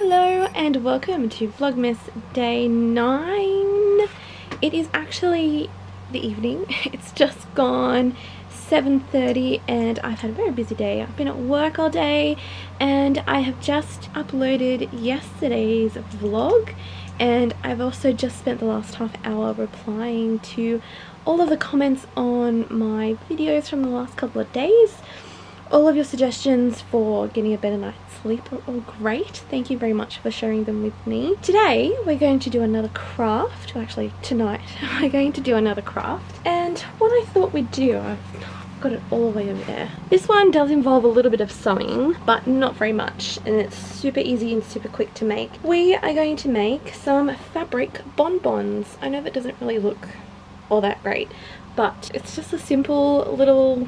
Hello and welcome to Vlogmas day 9. It is actually the evening. It's just gone 7:30 and I've had a very busy day. I've been at work all day and I have just uploaded yesterday's vlog, and I've also just spent the last half hour replying to all of the comments on my videos from the last couple of days. All of your suggestions for getting a better night's sleep are all great. Thank you very much for sharing them with me. Today we're going to do another craft. Well, actually tonight we're going to do another craft. And what I thought we'd do, I've got it all the way over there. This one does involve a little bit of sewing, but not very much, and it's super easy and super quick to make. We are going to make some fabric bonbons. I know that doesn't really look all that great, but it's just a simple little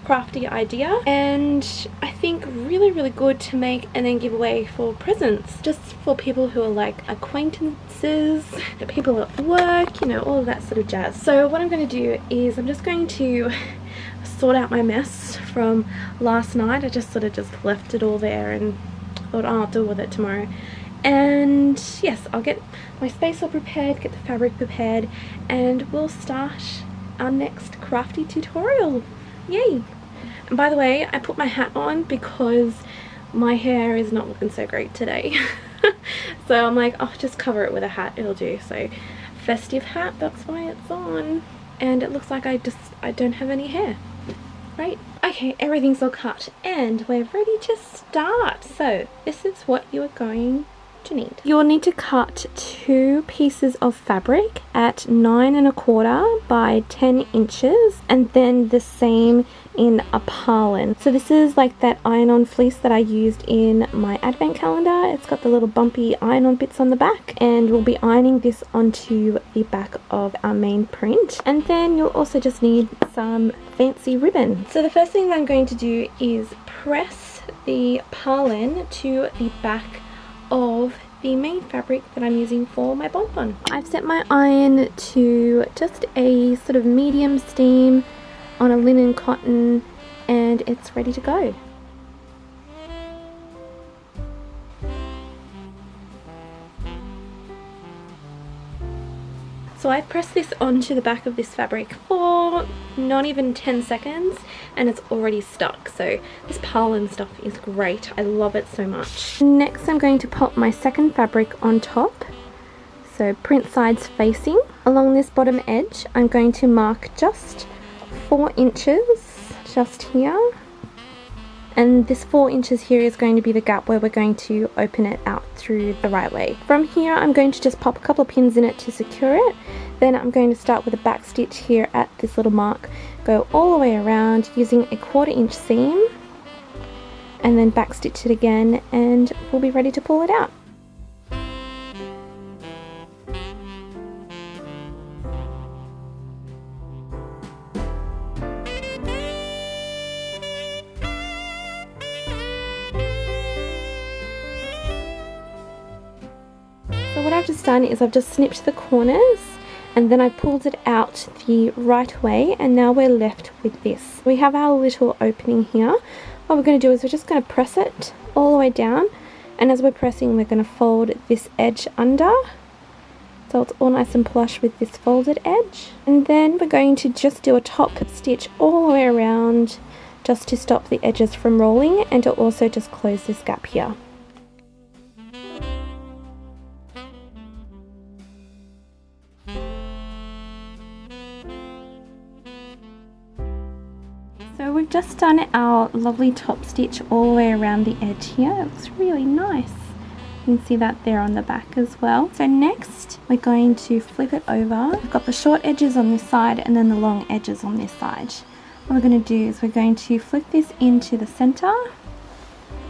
crafty idea, and I think really good to make and then give away for presents, just for people who are like acquaintances, people at work, you know, all of that sort of jazz. So what I'm going to do is I'm just going to sort out my mess from last night. I just sort of left it all there and thought, oh, I'll deal with it tomorrow. And yes, I'll get my space all prepared, get the fabric prepared, and we'll start our next crafty tutorial. Yay! And by the way, I put my hat on because my hair is not looking so great today. So I'm like, oh, just cover it with a hat, it'll do. So festive hat, that's why it's on. And it looks like I don't have any hair. Right? Okay, everything's all cut and we're ready to start. So this is what you are going to need. You will need to cut 2 pieces of fabric at 9 1/4 by 10 inches, and then the same in a Parlan. So this is like that iron-on fleece that I used in my advent calendar. It's got the little bumpy iron-on bits on the back, and we'll be ironing this onto the back of our main print. And then you'll also just need some fancy ribbon. So the first thing that I'm going to do is press the Parlan to the back of the main fabric that I'm using for my bonbon. I've set my iron to just a sort of medium steam on a linen cotton, and it's ready to go. So I pressed this onto the back of this fabric for not even 10 seconds and it's already stuck. So this Parlan stuff is great. I love it so much. Next I'm going to pop my second fabric on top. So print sides facing. Along this bottom edge I'm going to mark just 4 inches just here. And this 4 inches here is going to be the gap where we're going to open it out through the right way. From here I'm going to just pop a couple of pins in it to secure it. Then I'm going to start with a back stitch here at this little mark, go all the way around using a 1/4 inch seam, and then back stitch it again, and we'll be ready to pull it out. So what I've just done is I've just snipped the corners and then I pulled it out the right way, and now we're left with this. We have our little opening here. What we're going to do is we're just going to press it all the way down, and as we're pressing we're going to fold this edge under so it's all nice and plush with this folded edge. And then we're going to just do a top stitch all the way around just to stop the edges from rolling and to also just close this gap here. So we've just done our lovely top stitch all the way around the edge here. It looks really nice. You can see that there on the back as well. So next we're going to flip it over. We've got the short edges on this side and then the long edges on this side. What we're going to do is we're going to flip this into the center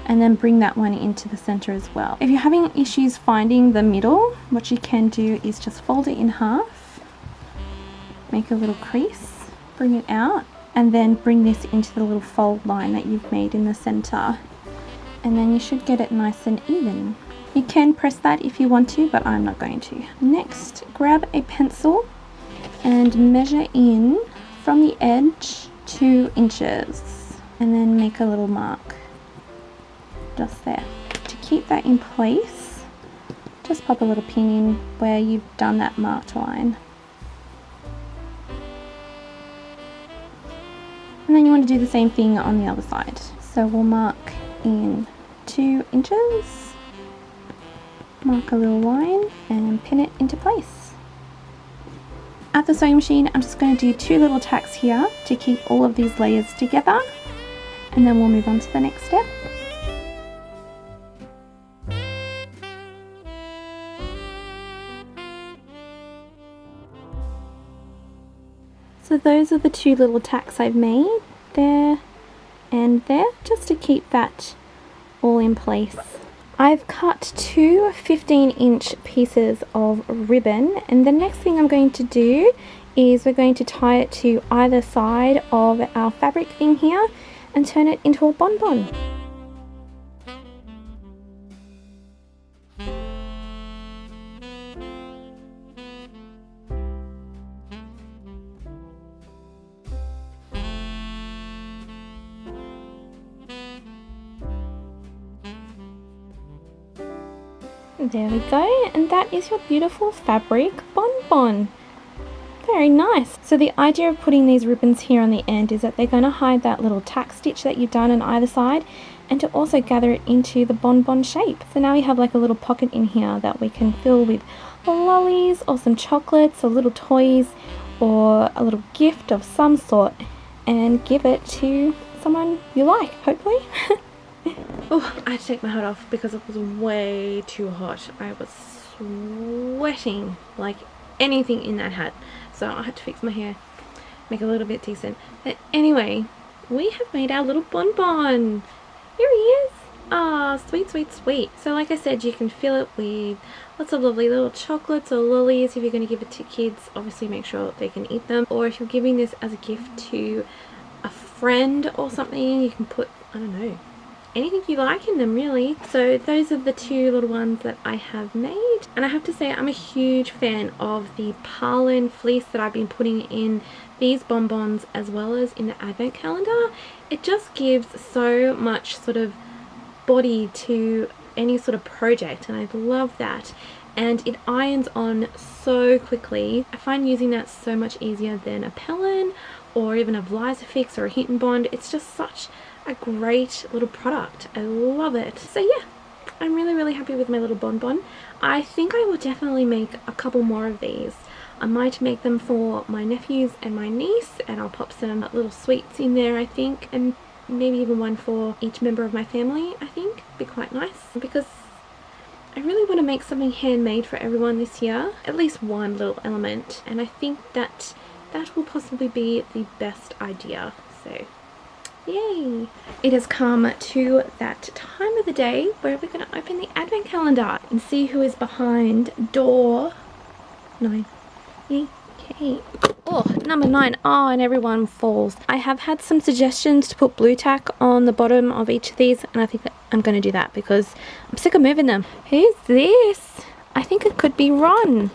and then bring that one into the center as well. If you're having issues finding the middle, what you can do is just fold it in half, make a little crease, bring it out, and then bring this into the little fold line that you've made in the center, and then you should get it nice and even. You can press that if you want to, but I'm not going to. Next, grab a pencil and measure in from the edge 2 inches, and then make a little mark just there to keep that in place, just pop a little pin in where you've done that marked line. And then you want to do the same thing on the other side. So we'll mark in 2 inches, mark a little line and pin it into place. At the sewing machine, I'm just going to do 2 little tacks here to keep all of these layers together, and then we'll move on to the next step. So those are the 2 little tacks I've made there and there, just to keep that all in place. I've cut 2 15-inch pieces of ribbon, and the next thing I'm going to do is we're going to tie it to either side of our fabric thing here and turn it into a bonbon. There we go, and that is your beautiful fabric bonbon. Very nice. So the idea of putting these ribbons here on the end is that they're going to hide that little tack stitch that you've done on either side, and to also gather it into the bonbon shape. So now we have like a little pocket in here that we can fill with lollies or some chocolates or little toys or a little gift of some sort, and give it to someone you like, hopefully. Oh, I had to take my hat off because it was way too hot. I was sweating like anything in that hat. So I had to fix my hair, make it a little bit decent. But anyway, we have made our little bonbon. Here he is. Ah, sweet, sweet, sweet. So like I said, you can fill it with lots of lovely little chocolates or lollies. If you're going to give it to kids, obviously make sure they can eat them. Or if you're giving this as a gift to a friend or something, you can put, I don't know, anything you like in them really. So those are the 2 little ones that I have made, and I have to say I'm a huge fan of the Parlan fleece that I've been putting in these bonbons as well as in the advent calendar. It just gives so much sort of body to any sort of project, and I love that, and it irons on so quickly. I find using that so much easier than a Parlan or even a Vlogmas or a Hint and Bond. It's just such a great little product. I love it. So yeah, I'm really happy with my little bonbon. I think I will definitely make a couple more of these. I might make them for my nephews and my niece, and I'll pop some little sweets in there, I think, and maybe even one for each member of my family. I think be quite nice, because I really want to make something handmade for everyone this year, at least one little element, and I think that that will possibly be the best idea. So yay! It has come to that time of the day where we're going to open the advent calendar and see who is behind door 9. Okay. Oh, number 9. Oh, and everyone falls. I have had some suggestions to put blue tack on the bottom of each of these, and I think that I'm going to do that because I'm sick of moving them. Who's this? I think it could be Ron.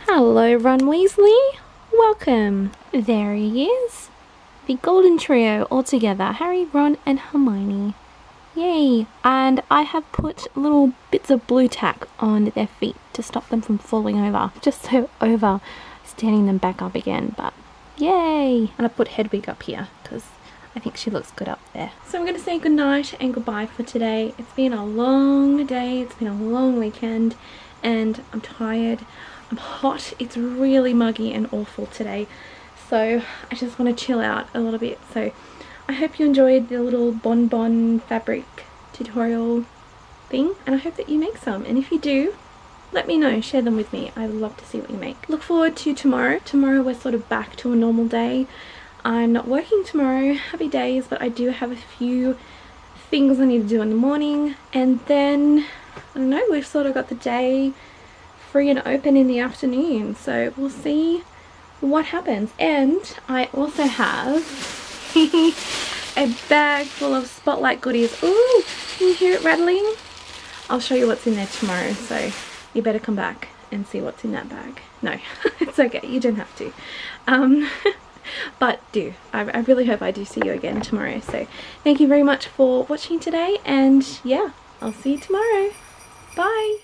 Hello, Ron Weasley. Welcome. There he is. The golden trio all together, Harry, Ron and Hermione. Yay! And I have put little bits of blue tack on their feet to stop them from falling over. Just so over standing them back up again, but yay! And I put Hedwig up here because I think she looks good up there. So I'm going to say goodnight and goodbye for today. It's been a long day, it's been a long weekend, and I'm tired. I'm hot, it's really muggy and awful today. So I just want to chill out a little bit. So I hope you enjoyed the little bonbon fabric tutorial thing, and I hope that you make some. And if you do, let me know, share them with me. I'd love to see what you make. Look forward to tomorrow. Tomorrow we're sort of back to a normal day. I'm not working tomorrow, happy days, but I do have a few things I need to do in the morning, and then I don't know, we've sort of got the day free and open in the afternoon, so we'll see what happens. And I also have a bag full of Spotlight goodies. Ooh, can you hear it rattling? I'll show you what's in there tomorrow, so you better come back and see what's in that bag. No, it's okay, you don't have to. but I really hope I do see you again tomorrow. So thank you very much for watching today, and yeah, I'll see you tomorrow. Bye.